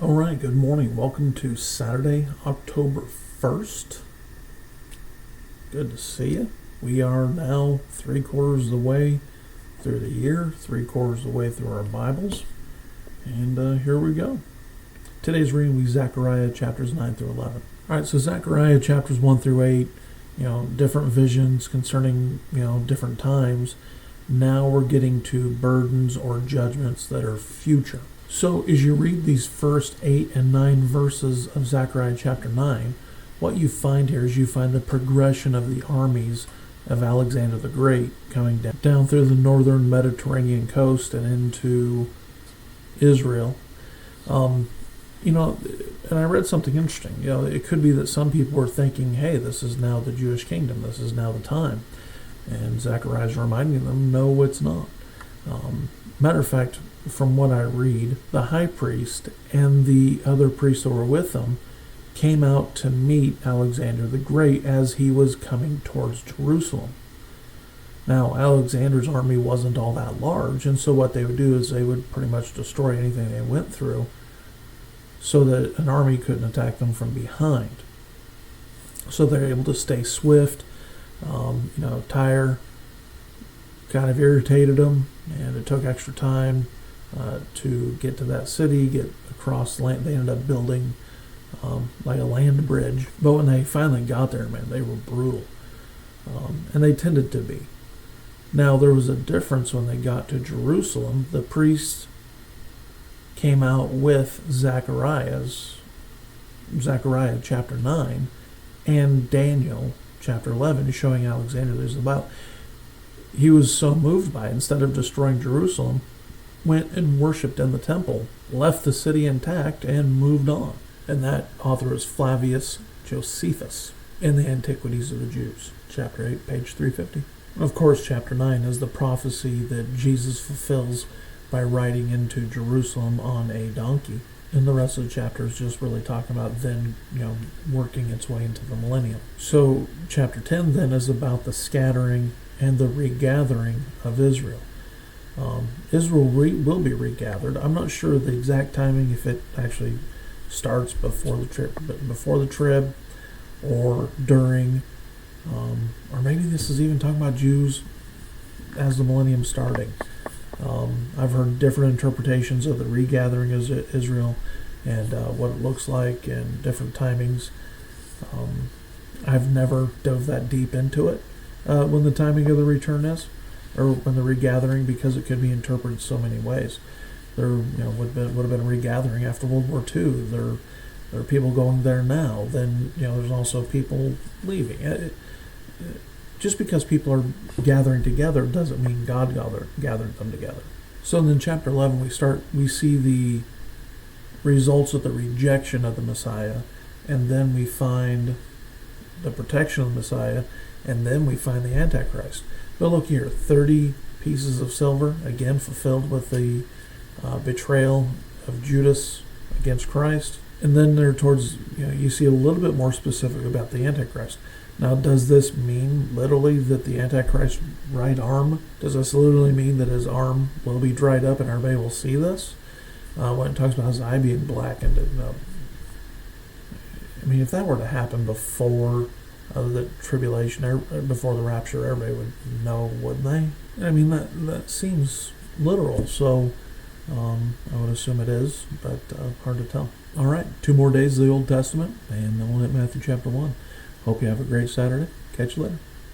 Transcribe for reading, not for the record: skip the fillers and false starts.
All right, good morning. Welcome to Saturday, October 1st. Good to see you. We are now 3/4 of the way through the year, 3/4 of the way through our Bibles, and here we go. Today's reading will be Zechariah chapters 9 through 11. All right, so Zechariah chapters 1 through 8, different visions concerning, different times. Now we're getting to burdens or judgments that are future. So as you read these first 8 and 9 verses of Zechariah chapter 9, what you find here is you find the progression of the armies of Alexander the Great coming down through the northern Mediterranean coast and into Israel. And I read something interesting. It could be that some people were thinking, hey, this is now the Jewish kingdom. This is now the time. And Zechariah is reminding them, no, it's not. Matter of fact, from what I read, the high priest and the other priests that were with him came out to meet Alexander the Great as he was coming towards Jerusalem. Now, Alexander's army wasn't all that large, and so what they would do is they would pretty much destroy anything they went through so that an army couldn't attack them from behind. So they're able to stay swift. Tyre kind of irritated them, and it took extra time to get to that city, get across the land. They ended up building like a land bridge. But when they finally got there, man, they were brutal. And they tended to be. Now, there was a difference when they got to Jerusalem. The priests came out with Zechariah chapter 9 and Daniel chapter 11, showing Alexander there's about. He was so moved by it, instead of destroying Jerusalem, went and worshipped in the temple, left the city intact, and moved on. And that author is Flavius Josephus in the Antiquities of the Jews, chapter 8, page 350. Of course, chapter 9 is the prophecy that Jesus fulfills by riding into Jerusalem on a donkey. And the rest of the chapter is just really talking about then, working its way into the millennium. So chapter 10 then is about the scattering and the regathering of Israel. Israel will be regathered. I'm not sure the exact timing, if it actually starts before the trib, or during, or maybe this is even talking about Jews as the millennium starting. I've heard different interpretations of the regathering of Israel and what it looks like and different timings. I've never dove that deep into it when the timing of the return is, or when the regathering, because it could be interpreted so many ways. There would have been a regathering after World War II. There are people going there now. Then there's also people leaving. Just because people are gathering together doesn't mean God gathered them together. So in chapter 11 we see the results of the rejection of the Messiah, and then we find the protection of the Messiah, and then we find the Antichrist. But look here, 30 pieces of silver, again fulfilled with the betrayal of Judas against Christ. And then there towards, you see a little bit more specific about the Antichrist. Now, does this mean literally that the Antichrist's right arm, does this literally mean that his arm will be dried up and everybody will see this? When it talks about his eye being blackened. If that were to happen before the tribulation, or before the rapture, everybody would know, wouldn't they? That seems literal, so I would assume it is, but hard to tell. All right, 2 more days of the Old Testament, and then we'll hit Matthew chapter 1. Hope you have a great Saturday. Catch you later.